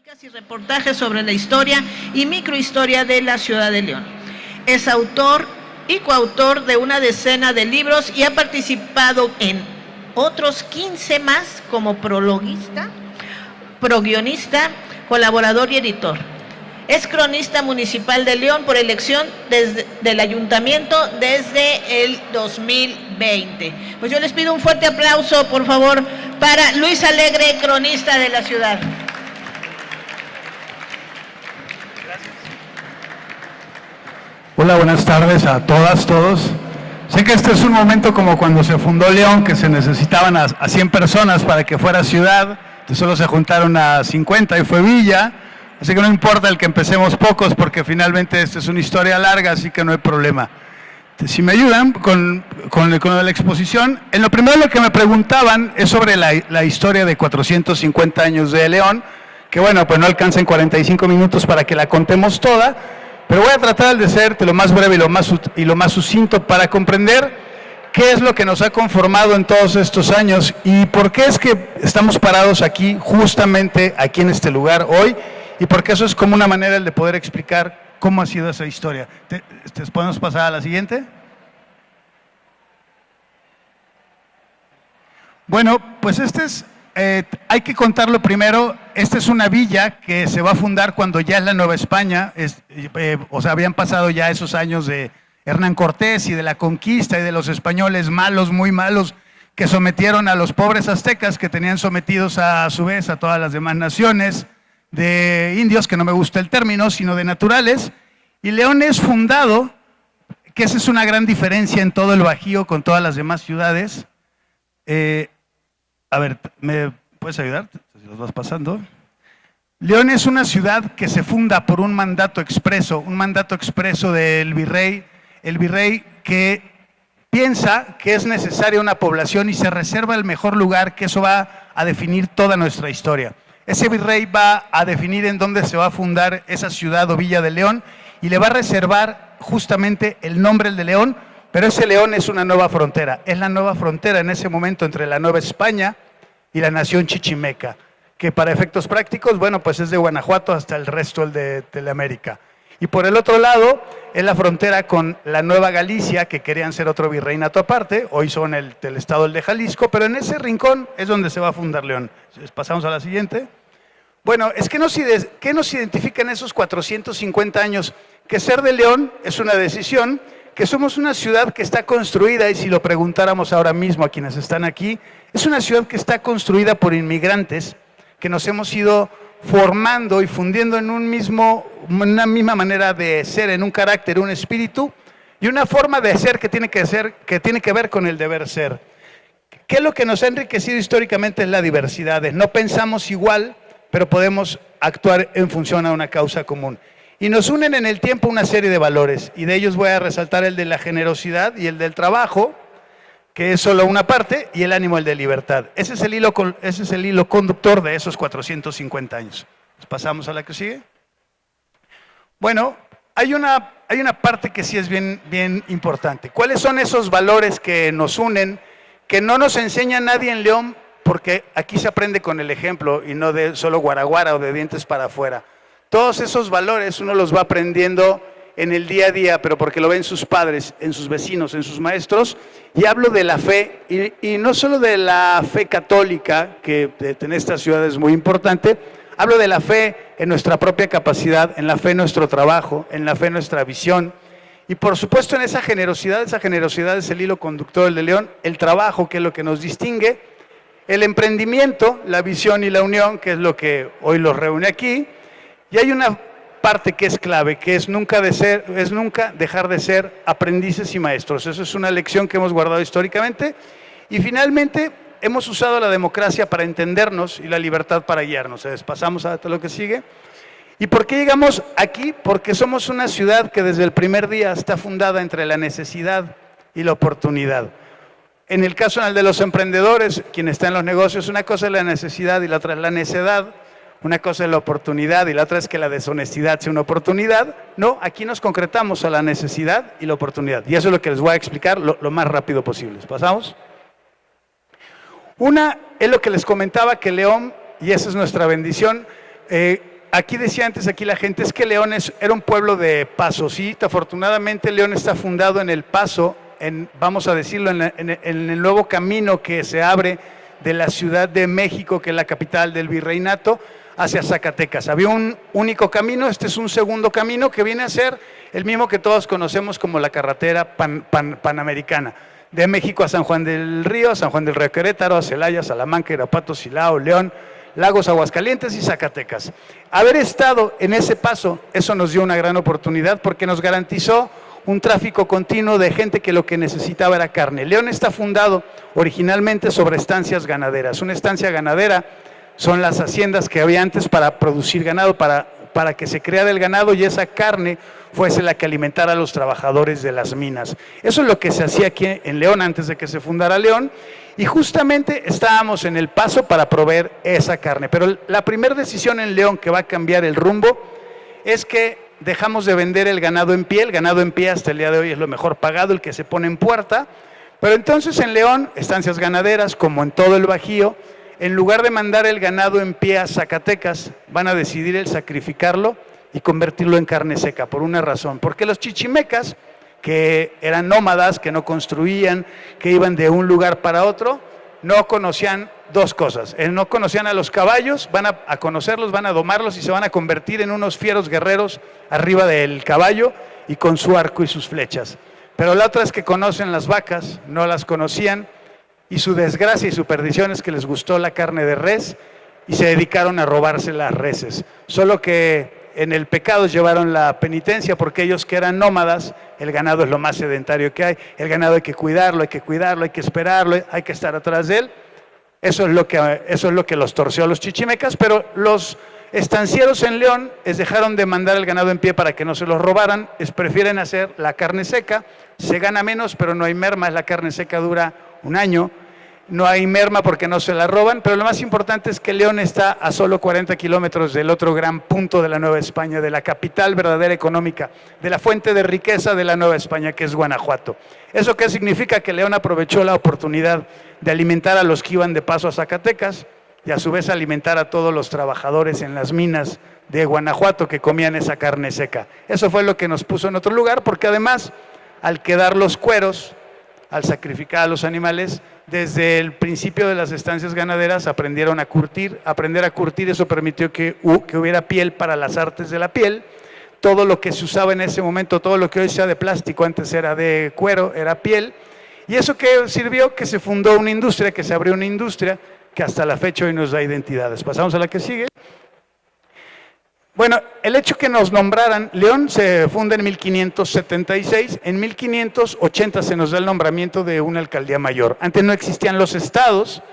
crónicas y reportajes sobre la historia y microhistoria de la ciudad de León. Es autor y coautor de una decena de libros y ha participado en otros 15 más como prologuista, proguionista, colaborador y editor. Es cronista municipal de León por elección del ayuntamiento desde el 2020. Pues yo les pido un fuerte aplauso, por favor, para Luis Alegre, cronista de la ciudad. Gracias. Hola, buenas tardes a todas, todos. Sé que este es un momento como cuando se fundó León, que se necesitaban a 100 personas para que fuera ciudad, entonces solo se juntaron a 50 y fue villa. Así que no importa el que empecemos pocos, porque finalmente esta es una historia larga, así que no hay problema. Si me ayudan con la exposición, en lo primero lo que me preguntaban es sobre la historia de 450 años de León, que bueno, pues no alcanza en 45 minutos para que la contemos toda, pero voy a tratar de ser lo más breve y lo más sucinto para comprender qué es lo que nos ha conformado en todos estos años y por qué es que estamos parados aquí, justamente aquí en este lugar hoy, y porque eso es como una manera de poder explicar cómo ha sido esa historia. ¿Podemos pasar a la siguiente? Bueno, pues hay que contarlo primero. Esta es una villa que se va a fundar cuando ya es la Nueva España, o sea, habían pasado ya esos años de Hernán Cortés y de la conquista y de los españoles malos, muy malos, que sometieron a los pobres aztecas que tenían sometidos a su vez a todas las demás naciones de indios, que no me gusta el término, sino de naturales, y León es fundado, que esa es una gran diferencia en todo el Bajío con todas las demás ciudades. A ver, ¿me puedes ayudar? Si los vas pasando. León es una ciudad que se funda por un mandato expreso del virrey, el virrey que piensa que es necesaria una población y se reserva el mejor lugar, que eso va a definir toda nuestra historia. Ese virrey va a definir en dónde se va a fundar esa ciudad o villa de León y le va a reservar justamente el nombre de León, pero ese León es una nueva frontera. Es la nueva frontera en ese momento entre la Nueva España y la nación chichimeca, que para efectos prácticos, bueno, pues es de Guanajuato hasta el resto de América. Y por el otro lado es la frontera con la Nueva Galicia, que querían ser otro virreinato aparte, hoy son el estado de Jalisco, pero en ese rincón es donde se va a fundar León. Pasamos a la siguiente. Bueno, ¿qué nos identifica en esos 450 años? Que ser de León es una decisión, que somos una ciudad que está construida, y si lo preguntáramos ahora mismo a quienes están aquí, es una ciudad que está construida por inmigrantes, que nos hemos ido formando y fundiendo en una misma manera de ser, en un carácter, un espíritu y una forma de ser que tiene que ver con el deber ser. ¿Qué es lo que nos ha enriquecido históricamente? Es la diversidad. No pensamos igual, pero podemos actuar en función a una causa común. Y nos unen en el tiempo una serie de valores, y de ellos voy a resaltar el de la generosidad y el del trabajo, que es solo una parte, y el ánimo, el de libertad. Ese es el hilo conductor de esos 450 años. Pasamos a la que sigue. Bueno, hay una parte que sí es bien importante. ¿Cuáles son esos valores que nos unen, que no nos enseña nadie en León? Porque aquí se aprende con el ejemplo y no de solo guaraguara o de dientes para afuera. Todos esos valores uno los va aprendiendo en el día a día, pero porque lo ven sus padres, en sus vecinos, en sus maestros. Y hablo de la fe, y no solo de la fe católica, que en esta ciudad es muy importante, hablo de la fe en nuestra propia capacidad, en la fe en nuestro trabajo, en la fe en nuestra visión, y por supuesto en esa generosidad es el hilo conductor de León, el trabajo, que es lo que nos distingue, el emprendimiento, la visión y la unión, que es lo que hoy los reúne aquí, y hay una parte que es clave, que es nunca dejar de ser aprendices y maestros. Eso es una lección que hemos guardado históricamente, y finalmente hemos usado la democracia para entendernos y la libertad para guiarnos. Pasamos a lo que sigue. ¿Y por qué llegamos aquí? Porque somos una ciudad que desde el primer día está fundada entre la necesidad y la oportunidad. En el caso de los emprendedores, quien está en los negocios, una cosa es la necesidad y la otra es la necedad. Una cosa es la oportunidad y la otra es que la deshonestidad sea una oportunidad. No, aquí nos concretamos a la necesidad y la oportunidad. Y eso es lo que les voy a explicar lo más rápido posible. ¿Pasamos? Una es lo que les comentaba, que León, y esa es nuestra bendición, aquí decía antes, aquí la gente, es que León era un pueblo de paso, sí, afortunadamente León está fundado en el paso, vamos a decirlo, en el nuevo camino que se abre de la Ciudad de México, que es la capital del virreinato, hacia Zacatecas. Había un único camino, este es un segundo camino que viene a ser el mismo que todos conocemos como la carretera panamericana, de México a San Juan del Río, Querétaro, a Celaya, Salamanca, Irapuato, Silao, León, Lagos, Aguascalientes y Zacatecas. Haber estado en ese paso, eso nos dio una gran oportunidad porque nos garantizó un tráfico continuo de gente que lo que necesitaba era carne. León está fundado originalmente sobre estancias ganaderas. Una estancia ganadera son las haciendas que había antes para producir ganado, para que se creara el ganado y esa carne fuese la que alimentara a los trabajadores de las minas. Eso es lo que se hacía aquí en León antes de que se fundara León y justamente estábamos en el paso para proveer esa carne. Pero la primera decisión en León que va a cambiar el rumbo es que dejamos de vender el ganado en pie. El ganado en pie hasta el día de hoy es lo mejor pagado, el que se pone en puerta. Pero entonces en León, estancias ganaderas, como en todo el Bajío, en lugar de mandar el ganado en pie a Zacatecas, van a decidir el sacrificarlo y convertirlo en carne seca, por una razón. Porque los chichimecas, que eran nómadas, que no construían, que iban de un lugar para otro, no conocían dos cosas. No conocían a los caballos, van a conocerlos, van a domarlos y se van a convertir en unos fieros guerreros arriba del caballo y con su arco y sus flechas. Pero la otra es que conocen las vacas, no las conocían, y su desgracia y su perdición es que les gustó la carne de res y se dedicaron a robarse las reses. Solo que en el pecado llevaron la penitencia porque ellos que eran nómadas, el ganado es lo más sedentario que hay, el ganado hay que cuidarlo, hay que esperarlo, hay que estar atrás de él. Eso es lo que los torció a los chichimecas, pero los estancieros en León dejaron de mandar el ganado en pie para que no se los robaran, prefieren hacer la carne seca, se gana menos pero no hay merma, la carne seca dura un año, no hay merma porque no se la roban, pero lo más importante es que León está a solo 40 kilómetros del otro gran punto de la Nueva España, de la capital verdadera económica, de la fuente de riqueza de la Nueva España, que es Guanajuato. ¿Eso qué significa? Que León aprovechó la oportunidad de alimentar a los que iban de paso a Zacatecas y a su vez alimentar a todos los trabajadores en las minas de Guanajuato que comían esa carne seca. Eso fue lo que nos puso en otro lugar, porque además, al quedar los cueros, al sacrificar a los animales, desde el principio de las estancias ganaderas aprendieron a curtir. Aprender a curtir, eso permitió que hubiera piel para las artes de la piel. Todo lo que se usaba en ese momento, todo lo que hoy sea de plástico, antes era de cuero, era piel. Y eso que sirvió, que se fundó una industria, que se abrió una industria, que hasta la fecha hoy nos da identidades. Pasamos a la que sigue. Bueno, el hecho que nos nombraran, León se funda en 1576, en 1580 se nos da el nombramiento de una alcaldía mayor. Antes no existían los estados,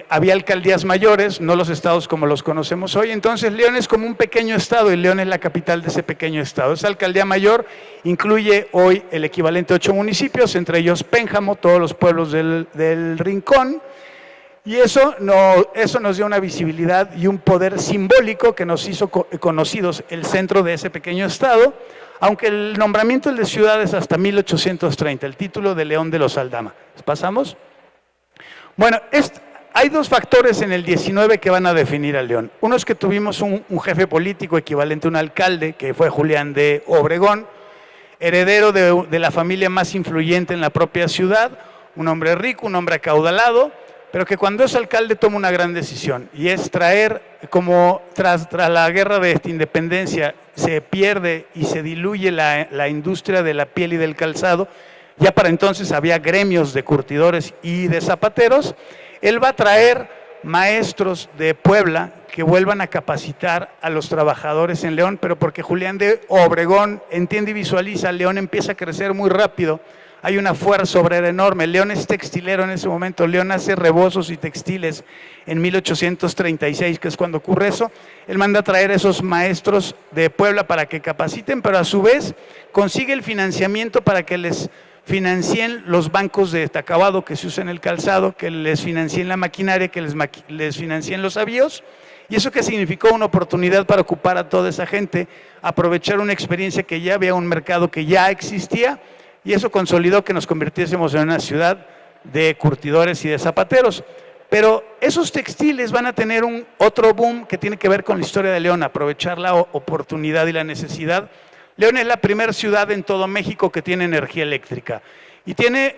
había alcaldías mayores, no los estados como los conocemos hoy, entonces León es como un pequeño estado y León es la capital de ese pequeño estado. Esa alcaldía mayor incluye hoy el equivalente a 8 municipios, entre ellos Pénjamo, todos los pueblos del Rincón. Y eso nos dio una visibilidad y un poder simbólico que nos hizo conocidos el centro de ese pequeño estado, aunque el nombramiento de ciudad es hasta 1830, el título de León de los Aldama. ¿Pasamos? Bueno, hay dos factores en el 19 que van a definir a León. Uno es que tuvimos un jefe político equivalente a un alcalde, que fue Julián de Obregón, heredero de la familia más influyente en la propia ciudad, un hombre rico, un hombre acaudalado, pero que cuando es alcalde toma una gran decisión y es traer, como tras la guerra de independencia se pierde y se diluye la industria de la piel y del calzado, ya para entonces había gremios de curtidores y de zapateros, él va a traer maestros de Puebla que vuelvan a capacitar a los trabajadores en León, pero porque Julián de Obregón entiende y visualiza, León empieza a crecer muy rápido, hay una fuerza obrera enorme. León es textilero en ese momento, León hace rebozos y textiles en 1836, que es cuando ocurre eso. Él manda a traer a esos maestros de Puebla para que capaciten, pero a su vez consigue el financiamiento para que les financien los bancos de acabado que se usan en el calzado, que les financien la maquinaria, que les financien los avíos. ¿Y eso qué significó? Una oportunidad para ocupar a toda esa gente, aprovechar una experiencia que ya había, un mercado que ya existía, y eso consolidó que nos convirtiésemos en una ciudad de curtidores y de zapateros. Pero esos textiles van a tener otro boom que tiene que ver con la historia de León, aprovechar la oportunidad y la necesidad. León es la primera ciudad en todo México que tiene energía eléctrica. Y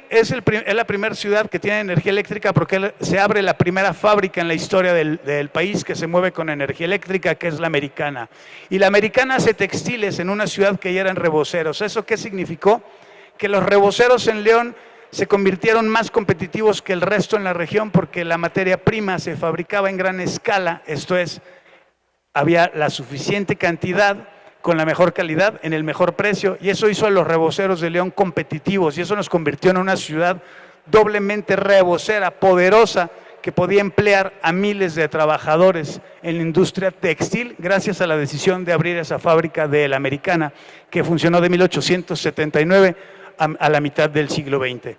es la primera ciudad que tiene energía eléctrica porque se abre la primera fábrica en la historia del país que se mueve con energía eléctrica, que es la Americana. Y la Americana hace textiles en una ciudad que ya eran reboceros. ¿Eso qué significó? Que los reboceros en León se convirtieron más competitivos que el resto en la región porque la materia prima se fabricaba en gran escala, esto es, había la suficiente cantidad con la mejor calidad, en el mejor precio, y eso hizo a los reboceros de León competitivos, y eso nos convirtió en una ciudad doblemente rebocera, poderosa, que podía emplear a miles de trabajadores en la industria textil, gracias a la decisión de abrir esa fábrica de la Americana, que funcionó de 1879 a la mitad del siglo XX.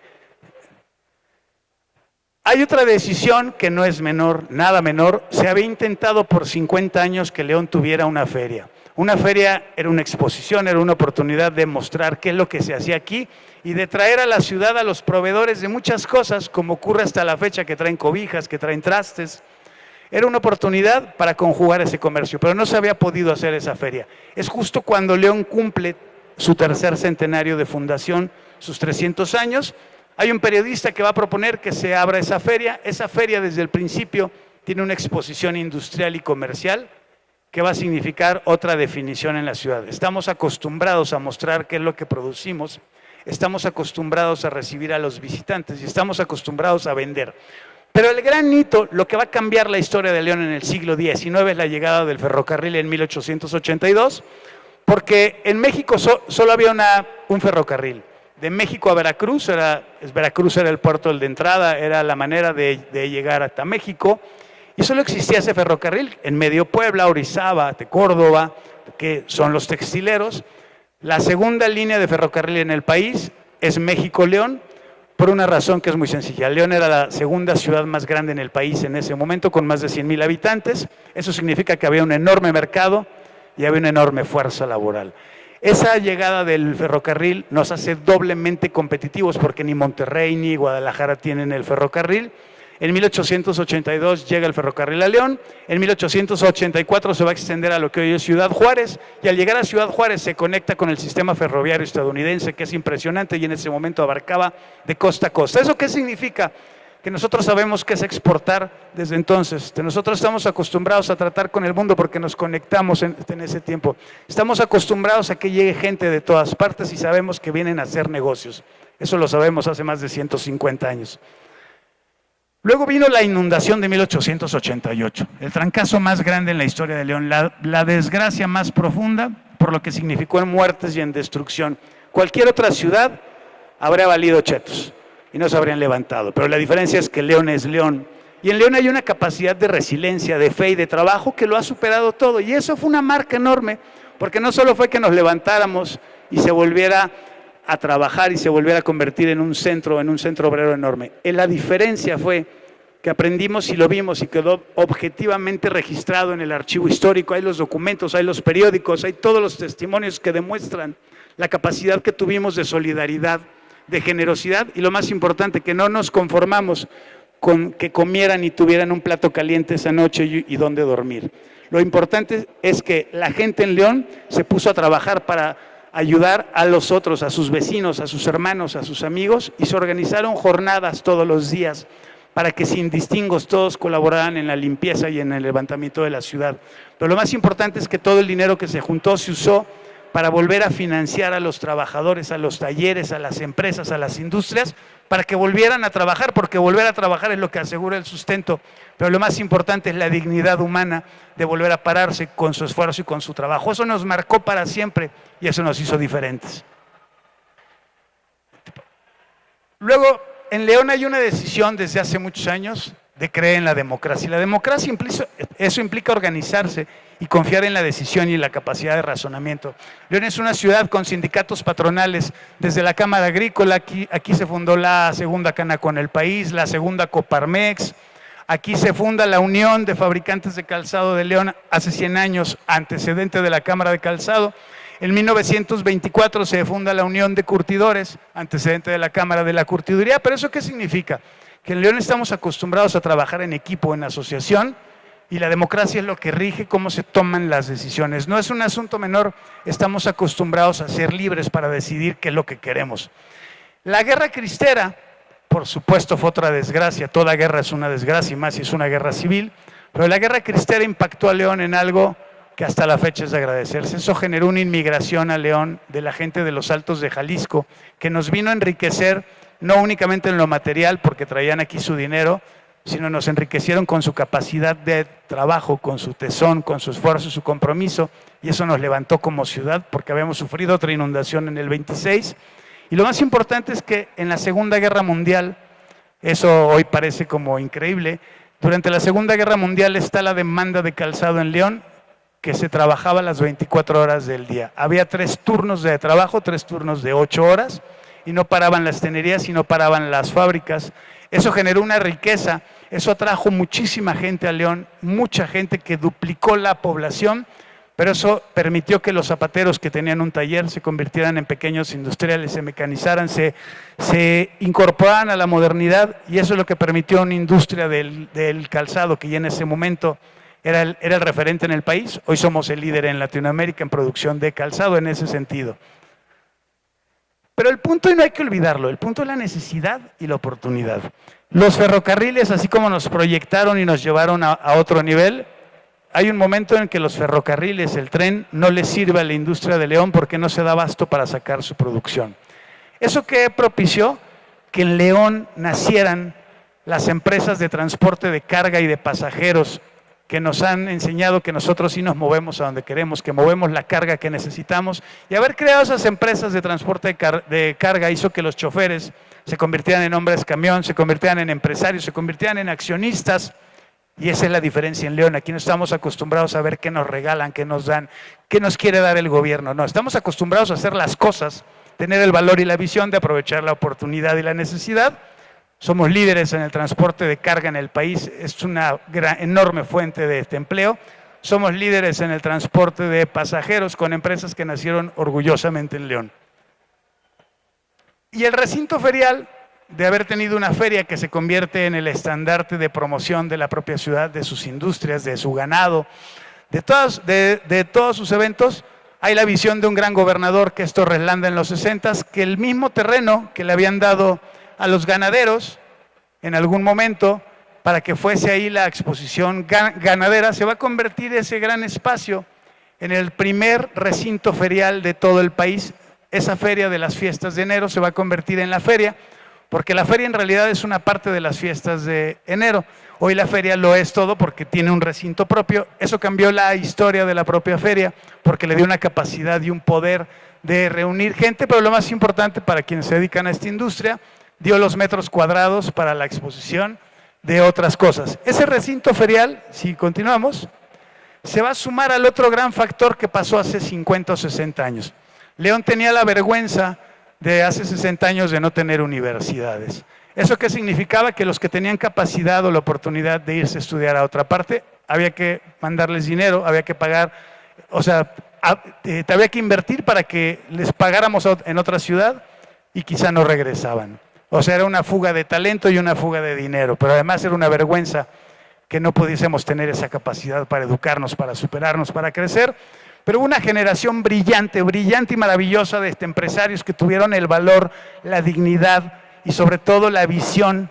Hay otra decisión que no es menor, nada menor. Se había intentado por 50 años que León tuviera una feria. Una feria era una exposición, era una oportunidad de mostrar qué es lo que se hacía aquí y de traer a la ciudad a los proveedores de muchas cosas, como ocurre hasta la fecha, que traen cobijas, que traen trastes. Era una oportunidad para conjugar ese comercio, pero no se había podido hacer esa feria. Es justo cuando León cumple su tercer centenario de fundación, sus 300 años, hay un periodista que va a proponer que se abra esa feria. Esa feria desde el principio tiene una exposición industrial y comercial que va a significar otra definición en la ciudad. Estamos acostumbrados a mostrar qué es lo que producimos, estamos acostumbrados a recibir a los visitantes y estamos acostumbrados a vender. Pero el gran hito, lo que va a cambiar la historia de León en el siglo XIX es la llegada del ferrocarril en 1882, porque en México solo había un ferrocarril. De México a Veracruz, Veracruz era el puerto de entrada, era la manera de llegar hasta México, y solo existía ese ferrocarril en medio Puebla, Orizaba, de Córdoba, que son los textileros. La segunda línea de ferrocarril en el país es México-León, por una razón que es muy sencilla. León era la segunda ciudad más grande en el país en ese momento, con más de 100,000 habitantes. Eso significa que había un enorme mercado y había una enorme fuerza laboral. Esa llegada del ferrocarril nos hace doblemente competitivos porque ni Monterrey ni Guadalajara tienen el ferrocarril. En 1882 llega el ferrocarril a León, en 1884 se va a extender a lo que hoy es Ciudad Juárez, y al llegar a Ciudad Juárez se conecta con el sistema ferroviario estadounidense, que es impresionante, y en ese momento abarcaba de costa a costa. ¿Eso qué significa? Que nosotros sabemos qué es exportar desde entonces. Nosotros estamos acostumbrados a tratar con el mundo porque nos conectamos en ese tiempo. Estamos acostumbrados a que llegue gente de todas partes y sabemos que vienen a hacer negocios. Eso lo sabemos hace más de 150 años. Luego vino la inundación de 1888, el trancazo más grande en la historia de León, la desgracia más profunda, por lo que significó en muertes y en destrucción. Cualquier otra ciudad habría valido chetos y no se habrían levantado, pero la diferencia es que León es León. Y en León hay una capacidad de resiliencia, de fe y de trabajo que lo ha superado todo. Y eso fue una marca enorme, porque no solo fue que nos levantáramos y se volviera a trabajar y se volviera a convertir en un centro obrero enorme. La diferencia fue que aprendimos y lo vimos y quedó objetivamente registrado en el archivo histórico. Hay los documentos, hay los periódicos, hay todos los testimonios que demuestran la capacidad que tuvimos de solidaridad, de generosidad y lo más importante, que no nos conformamos con que comieran y tuvieran un plato caliente esa noche y dónde dormir. Lo importante es que la gente en León se puso a trabajar para ayudar a los otros, a sus vecinos, a sus hermanos, a sus amigos, y se organizaron jornadas todos los días para que sin distingos todos colaboraran en la limpieza y en el levantamiento de la ciudad. Pero lo más importante es que todo el dinero que se juntó se usó para volver a financiar a los trabajadores, a los talleres, a las empresas, a las industrias, para que volvieran a trabajar, porque volver a trabajar es lo que asegura el sustento. Pero lo más importante es la dignidad humana de volver a pararse con su esfuerzo y con su trabajo. Eso nos marcó para siempre y eso nos hizo diferentes. Luego, en León hay una decisión desde hace muchos años de creer en la democracia. La democracia implica organizarse y confiar en la decisión y en la capacidad de razonamiento. León es una ciudad con sindicatos patronales, desde la Cámara Agrícola, aquí se fundó la segunda Canaco en el país, la segunda Coparmex, aquí se funda la Unión de Fabricantes de Calzado de León hace 100 años, antecedente de la Cámara de Calzado. En 1924 se funda la Unión de Curtidores, antecedente de la Cámara de la Curtiduría. ¿Pero eso qué significa? que en León estamos acostumbrados a trabajar en equipo, en asociación, y la democracia es lo que rige cómo se toman las decisiones. No es un asunto menor, estamos acostumbrados a ser libres para decidir qué es lo que queremos. La guerra cristera, por supuesto, fue otra desgracia. Toda guerra es una desgracia, y más si es una guerra civil, pero la guerra cristera impactó a León en algo que hasta la fecha es de agradecerse. Eso generó una inmigración a León de la gente de los Altos de Jalisco, que nos vino a enriquecer, no únicamente en lo material, porque traían aquí su dinero, sino nos enriquecieron con su capacidad de trabajo, con su tesón, con su esfuerzo, su compromiso, y eso nos levantó como ciudad, porque habíamos sufrido otra inundación en el 26. Y lo más importante es que en la Segunda Guerra Mundial, eso hoy parece como increíble, durante la Segunda Guerra Mundial está la demanda de calzado en León, que se trabajaba las 24 horas del día. Había 3 turnos de trabajo, 3 turnos de 8 horas, y no paraban las tenerías y no paraban las fábricas. Eso generó una riqueza, eso atrajo muchísima gente a León, mucha gente que duplicó la población, pero eso permitió que los zapateros que tenían un taller se convirtieran en pequeños industriales, se mecanizaran, se incorporaran a la modernidad, y eso es lo que permitió una industria del calzado que ya en ese momento era el referente en el país. Hoy somos el líder en Latinoamérica en producción de calzado en ese sentido. Pero el punto, y no hay que olvidarlo, el punto es la necesidad y la oportunidad. Los ferrocarriles, así como nos proyectaron y nos llevaron a otro nivel, hay un momento en que los ferrocarriles, el tren, no les sirve a la industria de León porque no se da abasto para sacar su producción. ¿Eso qué propició? Que en León nacieran las empresas de transporte de carga y de pasajeros, que nos han enseñado que nosotros sí nos movemos a donde queremos, que movemos la carga que necesitamos, y haber creado esas empresas de transporte de carga hizo que los choferes se convirtieran en hombres camión, se convirtieran en empresarios, se convirtieran en accionistas, y esa es la diferencia en León. Aquí no estamos acostumbrados a ver qué nos regalan, qué nos dan, qué nos quiere dar el gobierno, no, estamos acostumbrados a hacer las cosas, tener el valor y la visión de aprovechar la oportunidad y la necesidad. Somos líderes en el transporte de carga en el país, es una enorme fuente de empleo. Somos líderes en el transporte de pasajeros con empresas que nacieron orgullosamente en León. Y el recinto ferial, de haber tenido una feria que se convierte en el estandarte de promoción de la propia ciudad, de sus industrias, de su ganado, de todos sus eventos, hay la visión de un gran gobernador, que es Torres Landa en los 60s, que el mismo terreno que le habían dado a los ganaderos en algún momento para que fuese ahí la exposición ganadera, se va a convertir ese gran espacio en el primer recinto ferial de todo el país. Esa feria de las fiestas de enero se va a convertir en la feria, porque la feria en realidad es una parte de las fiestas de enero. Hoy la feria lo es todo porque tiene un recinto propio. Eso cambió la historia de la propia feria, porque le dio una capacidad y un poder de reunir gente, pero lo más importante para quienes se dedican a esta industria, dio los metros cuadrados para la exposición de otras cosas. Ese recinto ferial, si continuamos, se va a sumar al otro gran factor que pasó hace 50 o 60 años. León tenía la vergüenza de hace 60 años de no tener universidades. ¿Eso qué significaba? Que los que tenían capacidad o la oportunidad de irse a estudiar a otra parte, había que mandarles dinero, había que pagar, o sea, había que invertir para que les pagáramos en otra ciudad y quizá no regresaban. O sea, era una fuga de talento y una fuga de dinero, pero además era una vergüenza que no pudiésemos tener esa capacidad para educarnos, para superarnos, para crecer. Pero hubo una generación brillante, brillante y maravillosa de empresarios que tuvieron el valor, la dignidad y sobre todo la visión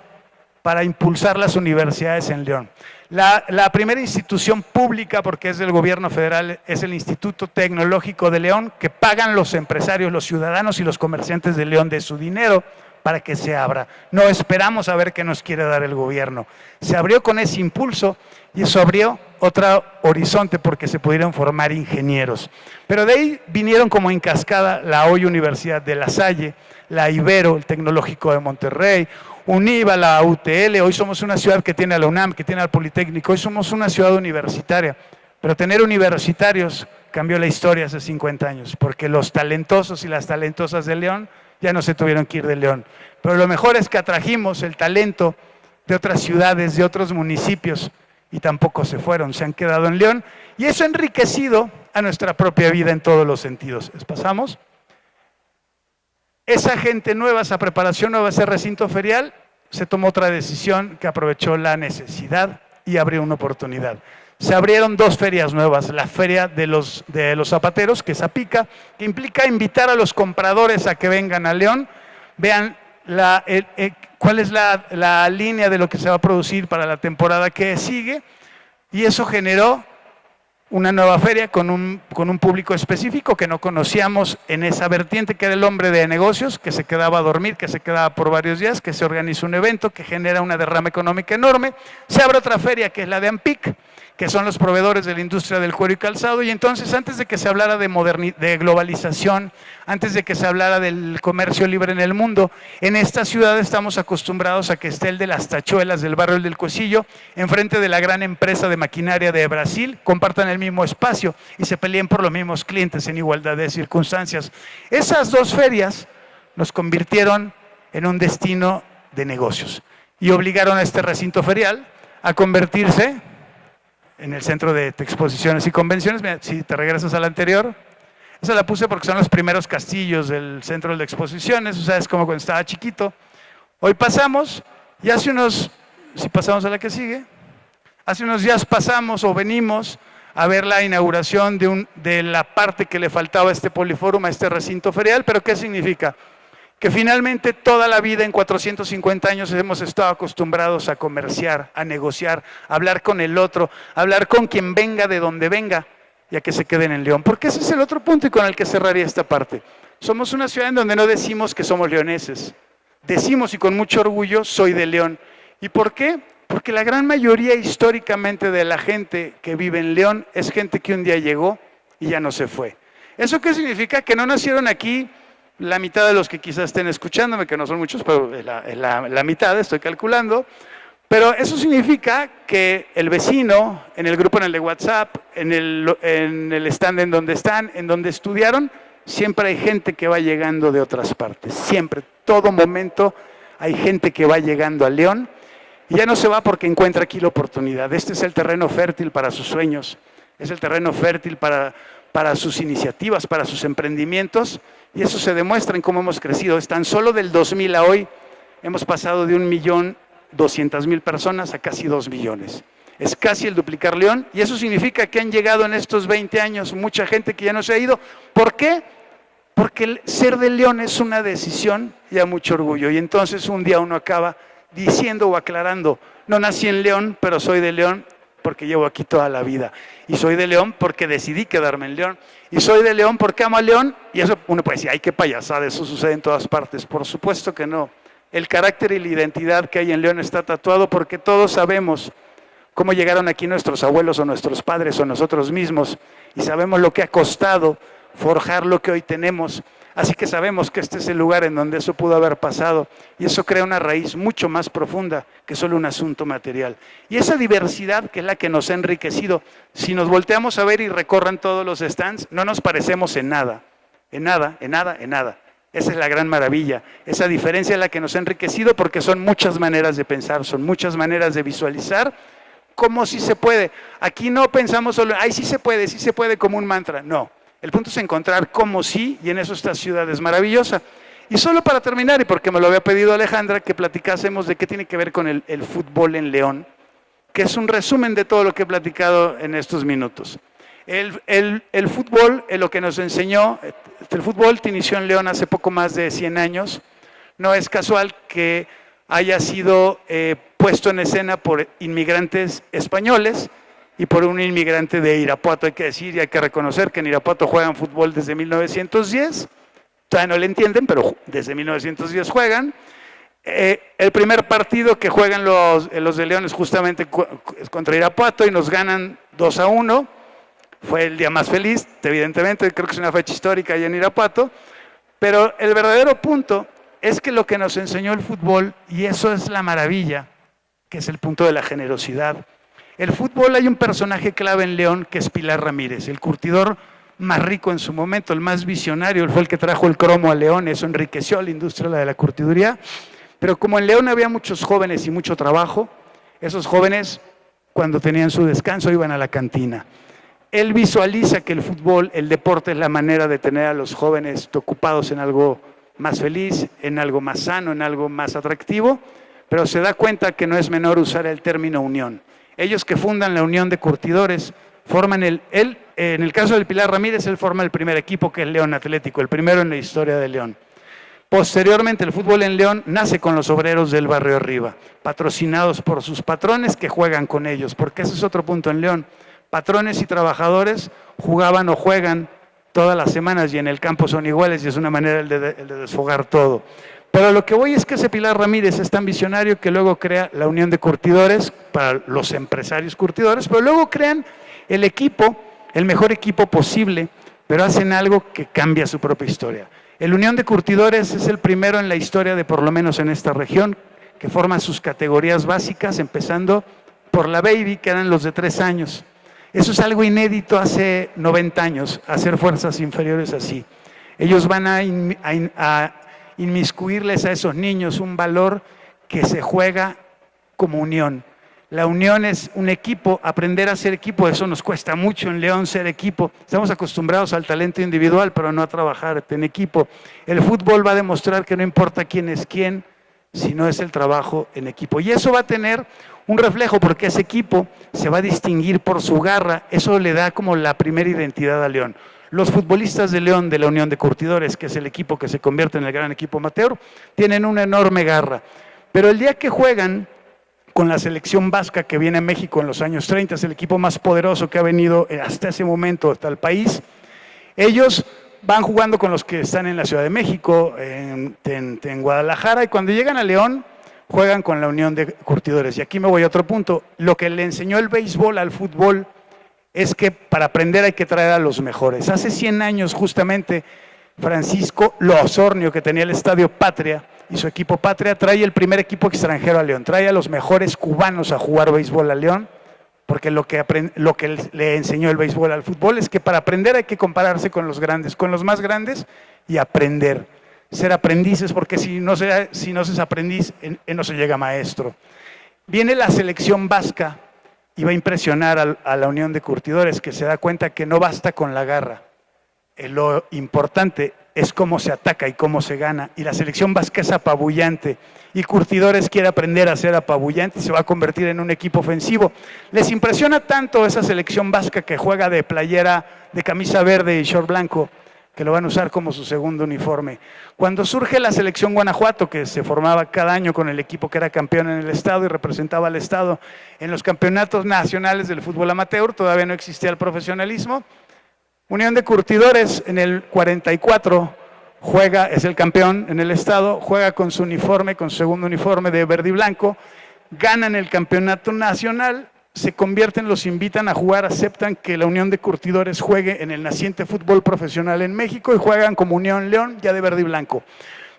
para impulsar las universidades en León. La primera institución pública, porque es del gobierno federal, es el Instituto Tecnológico de León, que pagan los empresarios, los ciudadanos y los comerciantes de León de su dinero para que se abra. No esperamos a ver qué nos quiere dar el gobierno. Se abrió con ese impulso y eso abrió otro horizonte porque se pudieron formar ingenieros. Pero de ahí vinieron como en cascada la hoy Universidad de La Salle, la Ibero, el Tecnológico de Monterrey, UNIVA, la UTL. Hoy somos una ciudad que tiene a la UNAM, que tiene al Politécnico. Hoy somos una ciudad universitaria. Pero tener universitarios cambió la historia hace 50 años, porque los talentosos y las talentosas de León ya no se tuvieron que ir de León. Pero lo mejor es que atrajimos el talento de otras ciudades, de otros municipios, y tampoco se fueron, se han quedado en León. Y eso ha enriquecido a nuestra propia vida en todos los sentidos. ¿Pasamos? Esa gente nueva, esa preparación nueva, ese recinto ferial, se tomó otra decisión que aprovechó la necesidad y abrió una oportunidad. Se abrieron 2 ferias nuevas, la feria de los zapateros, que es Zapica, que implica invitar a los compradores a que vengan a León, vean cuál es la línea de lo que se va a producir para la temporada que sigue, y eso generó una nueva feria con un público específico que no conocíamos en esa vertiente, que era el hombre de negocios, que se quedaba a dormir, que se quedaba por varios días, que se organiza un evento, que genera una derrama económica enorme. Se abre otra feria, que es la de AMPIC, que son los proveedores de la industria del cuero y calzado, y entonces antes de que se hablara de globalización, antes de que se hablara del comercio libre en el mundo, en esta ciudad estamos acostumbrados a que esté el de las tachuelas del barrio del Cuecillo, enfrente de la gran empresa de maquinaria de Brasil, compartan el mismo espacio y se peleen por los mismos clientes en igualdad de circunstancias. Esas 2 ferias nos convirtieron en un destino de negocios y obligaron a este recinto ferial a convertirse en el centro de exposiciones y convenciones. Mira, si te regresas al anterior, esa la puse porque son los primeros castillos del centro de exposiciones, o sea, es como cuando estaba chiquito. Hoy pasamos, y hace unos, si pasamos a la que sigue, hace unos días pasamos o venimos a ver la inauguración de la parte que le faltaba a este Poliforum, a este recinto ferial. ¿Pero qué significa? Que finalmente toda la vida, en 450 años, hemos estado acostumbrados a comerciar, a negociar, a hablar con el otro, a hablar con quien venga de donde venga, y a que se queden en León. Porque ese es el otro punto y con el que cerraría esta parte. Somos una ciudad en donde no decimos que somos leoneses. Decimos, y con mucho orgullo, soy de León. ¿Y por qué? Porque la gran mayoría históricamente de la gente que vive en León es gente que un día llegó y ya no se fue. ¿Eso qué significa? Que no nacieron aquí la mitad de los que quizás estén escuchándome, que no son muchos, pero la mitad, estoy calculando. Pero eso significa que el vecino, en el grupo, en el de WhatsApp, en el stand en donde están, en donde estudiaron, siempre hay gente que va llegando de otras partes. Siempre, todo momento, hay gente que va llegando a León y ya no se va porque encuentra aquí la oportunidad. Este es el terreno fértil para sus sueños, es el terreno fértil para sus iniciativas, para sus emprendimientos, y eso se demuestra en cómo hemos crecido. Es tan solo del 2000 a hoy, hemos pasado de 1.200.000 personas a casi 2 millones. Es casi el duplicar León, y eso significa que han llegado en estos 20 años mucha gente que ya no se ha ido. ¿Por qué? Porque el ser de León es una decisión y a mucho orgullo, y entonces un día uno acaba diciendo o aclarando: no nací en León, pero soy de León porque llevo aquí toda la vida, y soy de León porque decidí quedarme en León, y soy de León porque amo a León. Y eso uno puede decir: ay, qué payasada, eso sucede en todas partes. Por supuesto que no. El carácter y la identidad que hay en León está tatuado porque todos sabemos cómo llegaron aquí nuestros abuelos o nuestros padres o nosotros mismos, y sabemos lo que ha costado forjar lo que hoy tenemos. Así que sabemos que este es el lugar en donde eso pudo haber pasado, y eso crea una raíz mucho más profunda que solo un asunto material. Y esa diversidad, que es la que nos ha enriquecido, si nos volteamos a ver y recorran todos los stands, no nos parecemos en nada, en nada, en nada, en nada. Esa es la gran maravilla. Esa diferencia es la que nos ha enriquecido, porque son muchas maneras de pensar, son muchas maneras de visualizar cómo sí se puede. Aquí no pensamos solo, ay, sí se puede como un mantra. No. El punto es encontrar cómo sí, y en eso esta ciudad es maravillosa. Y solo para terminar, y porque me lo había pedido Alejandra, que platicásemos de qué tiene que ver con el fútbol en León, que es un resumen de todo lo que he platicado en estos minutos. El fútbol, lo que nos enseñó, el fútbol te inició en León hace poco más de 100 años. No es casual que haya sido puesto en escena por inmigrantes españoles y por un inmigrante de Irapuato. Hay que decir y hay que reconocer que en Irapuato juegan fútbol desde 1910. Todavía no le entienden, pero desde 1910 juegan. El primer partido que juegan los de León es justamente contra Irapuato, y nos ganan 2-1. Fue el día más feliz, evidentemente, creo que es una fecha histórica allá en Irapuato. Pero el verdadero punto es que lo que nos enseñó el fútbol, y eso es la maravilla, que es el punto de la generosidad. El fútbol, hay un personaje clave en León que es Pilar Ramírez, el curtidor más rico en su momento, el más visionario. Él fue el que trajo el cromo a León, eso enriqueció la industria de la curtiduría. Pero como en León había muchos jóvenes y mucho trabajo, esos jóvenes, cuando tenían su descanso, iban a la cantina. Él visualiza que el fútbol, el deporte, es la manera de tener a los jóvenes ocupados en algo más feliz, en algo más sano, en algo más atractivo. pero se da cuenta que no es menor usar el término unión. Ellos que fundan la Unión de Curtidores forman en el caso del Pilar Ramírez, él forma el primer equipo, que es León Atlético, el primero en la historia de León. Posteriormente, el fútbol en León nace con los obreros del barrio arriba, patrocinados por sus patrones que juegan con ellos, porque ese es otro punto en León. Patrones y trabajadores jugaban o juegan todas las semanas y en el campo son iguales y es una manera el de desfogar todo. Pero lo que voy es que ese Pilar Ramírez es tan visionario que luego crea la Unión de Curtidores para los empresarios curtidores, pero luego crean el equipo, el mejor equipo posible, pero hacen algo que cambia su propia historia. El Unión de Curtidores es el primero en la historia de, por lo menos en esta región, que forma sus categorías básicas, empezando por la Baby, que eran los de 3 años. Eso es algo inédito hace 90 años, hacer fuerzas inferiores así. Ellos van a inmiscuirles a esos niños un valor que se juega como unión. La unión es un equipo, aprender a ser equipo, eso nos cuesta mucho en León ser equipo. Estamos acostumbrados al talento individual, pero no a trabajar en equipo. El fútbol va a demostrar que no importa quién es quién, sino es el trabajo en equipo. Y eso va a tener un reflejo porque ese equipo se va a distinguir por su garra, eso le da como la primera identidad a León. Los futbolistas de León, de la Unión de Curtidores, que es el equipo que se convierte en el gran equipo amateur, tienen una enorme garra. Pero el día que juegan con la selección vasca que viene a México en los años 30, es el equipo más poderoso que ha venido hasta ese momento hasta el país, ellos van jugando con los que están en la Ciudad de México, en Guadalajara, y cuando llegan a León, juegan con la Unión de Curtidores. Y aquí me voy a otro punto. Lo que le enseñó el béisbol al fútbol es que para aprender hay que traer a los mejores. Hace 100 años, justamente, Francisco Osornio, que tenía el Estadio Patria, y su equipo Patria, trae el primer equipo extranjero a León, trae a los mejores cubanos a jugar béisbol a León, porque lo que le enseñó el béisbol al fútbol es que para aprender hay que compararse con los grandes, con los más grandes y aprender. Ser aprendices, porque si no se es aprendiz, no se llega a maestro. Viene la selección vasca y va a impresionar a la Unión de Curtidores, que se da cuenta que no basta con la garra. Lo importante es cómo se ataca y cómo se gana. Y la selección vasca es apabullante. Y Curtidores quiere aprender a ser apabullante y se va a convertir en un equipo ofensivo. Les impresiona tanto esa selección vasca que juega de playera, de camisa verde y short blanco, que lo van a usar como su segundo uniforme. Cuando surge la selección Guanajuato, que se formaba cada año con el equipo que era campeón en el estado y representaba al estado en los campeonatos nacionales del fútbol amateur, todavía no existía el profesionalismo. Unión de Curtidores en el 44 juega, es el campeón en el estado, juega con su uniforme, con su segundo uniforme de verde y blanco, ganan el campeonato nacional, se convierten, los invitan a jugar, aceptan que la Unión de Curtidores juegue en el naciente fútbol profesional en México y juegan como Unión León ya de verde y blanco.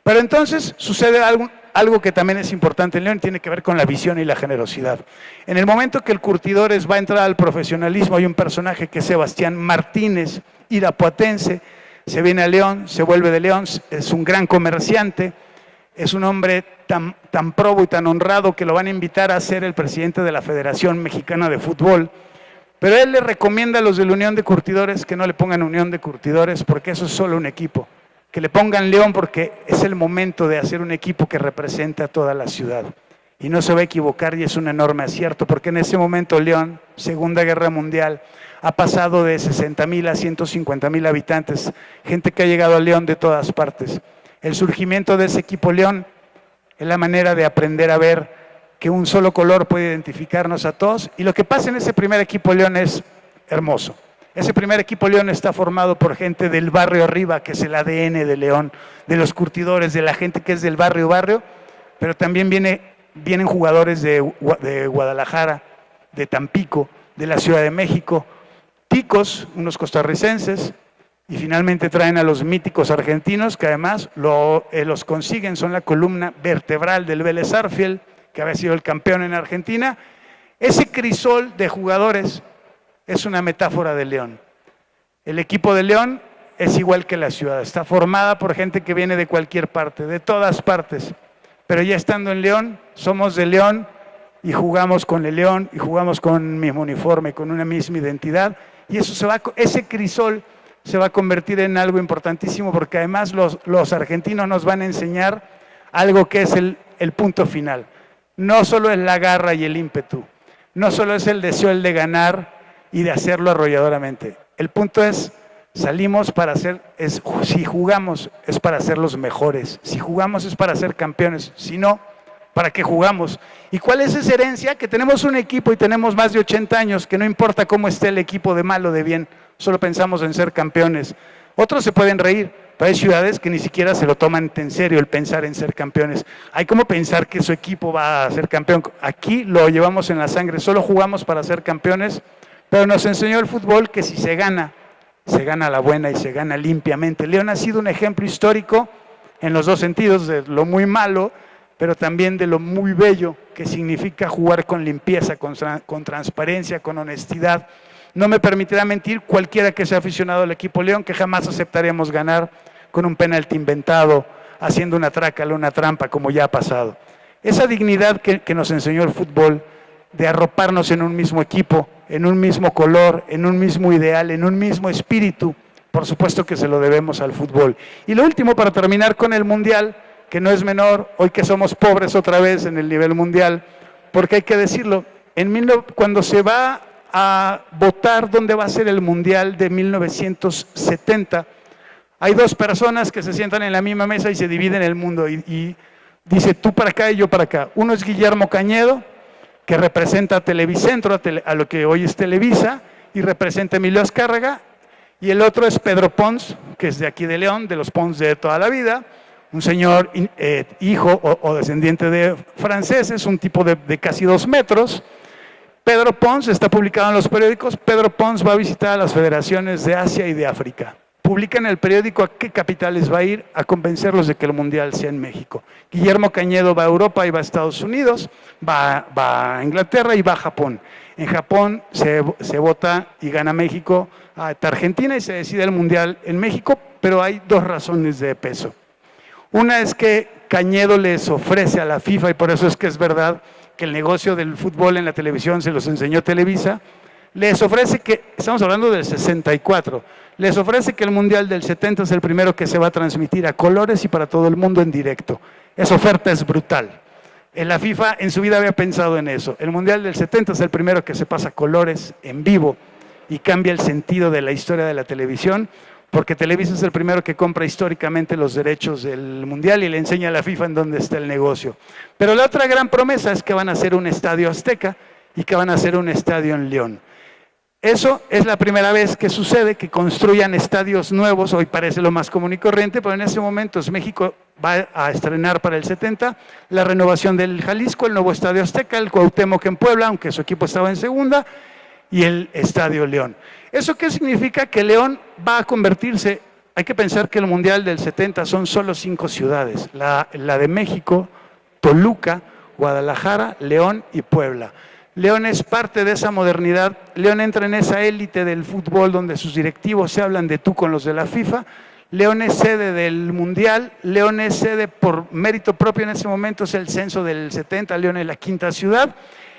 Pero entonces sucede algo que también es importante en León, tiene que ver con la visión y la generosidad. En el momento que el Curtidores va a entrar al profesionalismo, hay un personaje que es Sebastián Martínez, irapuatense, se viene a León, se vuelve de León, es un gran comerciante, es un hombre tan probo y tan honrado que lo van a invitar a ser el presidente de la Federación Mexicana de Fútbol. Pero él le recomienda a los de la Unión de Curtidores que no le pongan Unión de Curtidores porque eso es solo un equipo. Que le pongan León porque es el momento de hacer un equipo que represente a toda la ciudad. Y no se va a equivocar y es un enorme acierto porque en ese momento León, Segunda Guerra Mundial, ha pasado de 60,000 a 150,000 habitantes, gente que ha llegado a León de todas partes. El surgimiento de ese equipo León es la manera de aprender a ver que un solo color puede identificarnos a todos y lo que pasa en ese primer equipo León es hermoso. Ese primer equipo León está formado por gente del barrio arriba, que es el ADN de León, de los curtidores, de la gente que es del barrio, pero también vienen jugadores de Guadalajara, de Tampico, de la Ciudad de México, ticos, unos costarricenses, y finalmente traen a los míticos argentinos, que además los consiguen, son la columna vertebral del Vélez Sarsfield, que había sido el campeón en Argentina. Ese crisol de jugadores es una metáfora de León. El equipo de León es igual que la ciudad, está formada por gente que viene de cualquier parte, de todas partes, pero ya estando en León, somos de León y jugamos con el León y jugamos con un mismo uniforme, con una misma identidad, y ese crisol se va a convertir en algo importantísimo porque además los argentinos nos van a enseñar algo que es el punto final. no solo es la garra y el ímpetu, no solo es el deseo el de ganar y de hacerlo arrolladoramente. El punto es, salimos para si jugamos es para ser los mejores, si jugamos es para ser campeones, si no, ¿para qué jugamos? ¿Y cuál es esa herencia? Que tenemos un equipo y tenemos más de 80 años, que no importa cómo esté el equipo de mal o de bien, solo pensamos en ser campeones. Otros se pueden reír, pero hay ciudades que ni siquiera se lo toman en serio el pensar en ser campeones. Hay como pensar que su equipo va a ser campeón. Aquí lo llevamos en la sangre, solo jugamos para ser campeones, pero nos enseñó el fútbol que si se gana a la buena y se gana limpiamente. León ha sido un ejemplo histórico en los dos sentidos, de lo muy malo, pero también de lo muy bello que significa jugar con limpieza, con transparencia, con honestidad. No me permitirá mentir cualquiera que sea aficionado al equipo León, que jamás aceptaremos ganar con un penalti inventado, haciendo una trácala, una trampa, como ya ha pasado. Esa dignidad que nos enseñó el fútbol, de arroparnos en un mismo equipo, en un mismo color, en un mismo ideal, en un mismo espíritu, por supuesto que se lo debemos al fútbol. Y lo último, para terminar con el Mundial, que no es menor, hoy que somos pobres otra vez en el nivel mundial, porque hay que decirlo, cuando se va a votar dónde va a ser el Mundial de 1970, hay dos personas que se sientan en la misma mesa y se dividen el mundo, y dice tú para acá y yo para acá. Uno es Guillermo Cañedo, que representa a Televicentro, a lo que hoy es Televisa, y representa a Emilio Azcárraga, y el otro es Pedro Pons, que es de aquí de León, de los Pons de toda la vida, un señor hijo o descendiente de franceses, un tipo de casi 2 metros. Pedro Pons está publicado en los periódicos. Pedro Pons va a visitar a las federaciones de Asia y de África. Publica en el periódico a qué capitales va a ir a convencerlos de que el Mundial sea en México. Guillermo Cañedo va a Europa y va a Estados Unidos, va a Inglaterra y va a Japón. En Japón se vota y gana México ante Argentina y se decide el Mundial en México, pero hay 2 razones de peso. Una es que Cañedo les ofrece a la FIFA, y por eso es que es verdad que el negocio del fútbol en la televisión se los enseñó Televisa, les ofrece que, estamos hablando del 64, les ofrece que el Mundial del 70 es el primero que se va a transmitir a colores y para todo el mundo en directo. Esa oferta es brutal. La FIFA en su vida había pensado en eso. El Mundial del 70 es el primero que se pasa a colores en vivo y cambia el sentido de la historia de la televisión, porque Televisa es el primero que compra históricamente los derechos del Mundial y le enseña a la FIFA en dónde está el negocio. Pero la otra gran promesa es que van a hacer un estadio azteca y que van a hacer un estadio en León. Eso es la primera vez que sucede, que construyan estadios nuevos. Hoy parece lo más común y corriente, pero en ese momento México va a estrenar para el 70 la renovación del Jalisco, el nuevo estadio azteca, el Cuauhtémoc en Puebla, aunque su equipo estaba en segunda, y el estadio León. ¿Eso qué significa? Que León va a convertirse, hay que pensar que el Mundial del 70 son solo 5 ciudades, la de México, Toluca, Guadalajara, León y Puebla. León es parte de esa modernidad. León entra en esa élite del fútbol donde sus directivos se hablan de tú con los de la FIFA. León es sede del Mundial. León es sede por mérito propio en ese momento, es el censo del 70. León es la 5ª ciudad.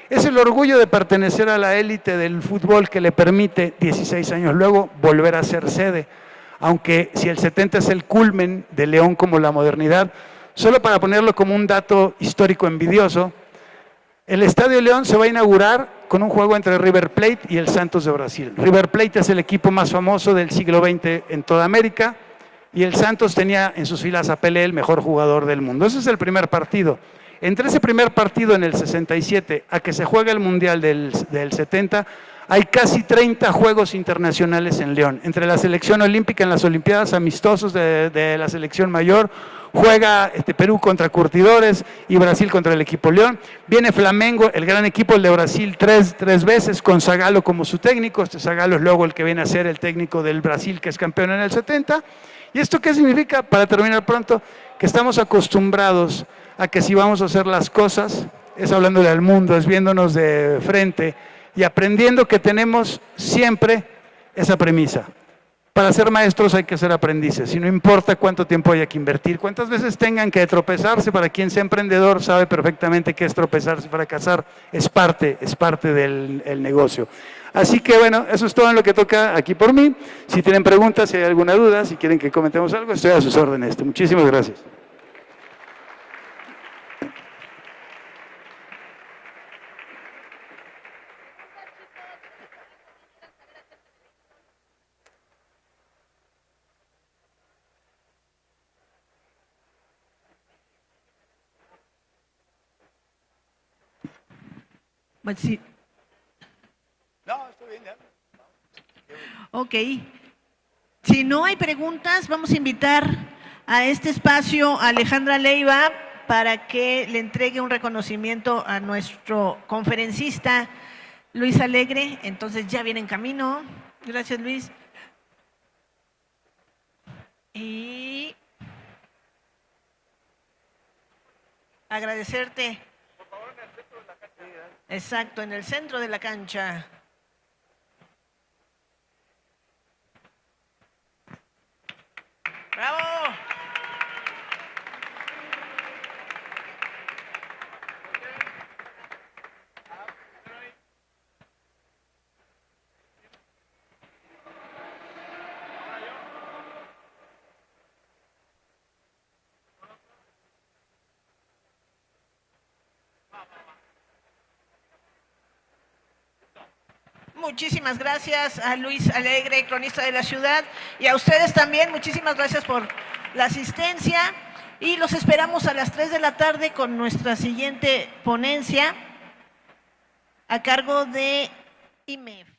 Es el orgullo de pertenecer a la élite del fútbol que le permite 16 años luego volver a ser sede. Aunque si el 70 es el culmen de León como la modernidad, solo para ponerlo como un dato histórico envidioso, el Estadio León se va a inaugurar con un juego entre River Plate y el Santos de Brasil. River Plate es el equipo más famoso del siglo XX en toda América y el Santos tenía en sus filas a Pelé, el mejor jugador del mundo. Ese es el primer partido. Entre ese primer partido en el 67 a que se juega el Mundial del 70, hay casi 30 juegos internacionales en León. Entre la selección olímpica en las Olimpiadas, amistosos de la selección mayor, juega Perú contra Curtidores y Brasil contra el equipo León. Viene Flamengo, el gran equipo, el de Brasil, tres veces con Zagallo como su técnico. Zagallo es luego el que viene a ser el técnico del Brasil, que es campeón en el 70. ¿Y esto qué significa? Para terminar pronto, que estamos acostumbrados a que si vamos a hacer las cosas, es hablándole al mundo, es viéndonos de frente y aprendiendo que tenemos siempre esa premisa. Para ser maestros hay que ser aprendices, y no importa cuánto tiempo haya que invertir, cuántas veces tengan que tropezarse. Para quien sea emprendedor sabe perfectamente qué es tropezarse y fracasar, es parte del negocio. Así que bueno, eso es todo en lo que toca aquí por mí. Si tienen preguntas, si hay alguna duda, si quieren que comentemos algo, estoy a sus órdenes. Muchísimas gracias. Pues sí. No, estoy bien ya. Ok. Si no hay preguntas, vamos a invitar a este espacio a Alejandra Leiva para que le entregue un reconocimiento a nuestro conferencista Luis Alegre. Entonces ya viene en camino. Gracias, Luis. Y agradecerte. Por favor, en el centro de la cancha. Exacto, en el centro de la cancha. ¡Bravo! Muchísimas gracias a Luis Alegre, cronista de la ciudad, y a ustedes también, muchísimas gracias por la asistencia, y los esperamos a las 3 de la tarde con nuestra siguiente ponencia a cargo de IMEF.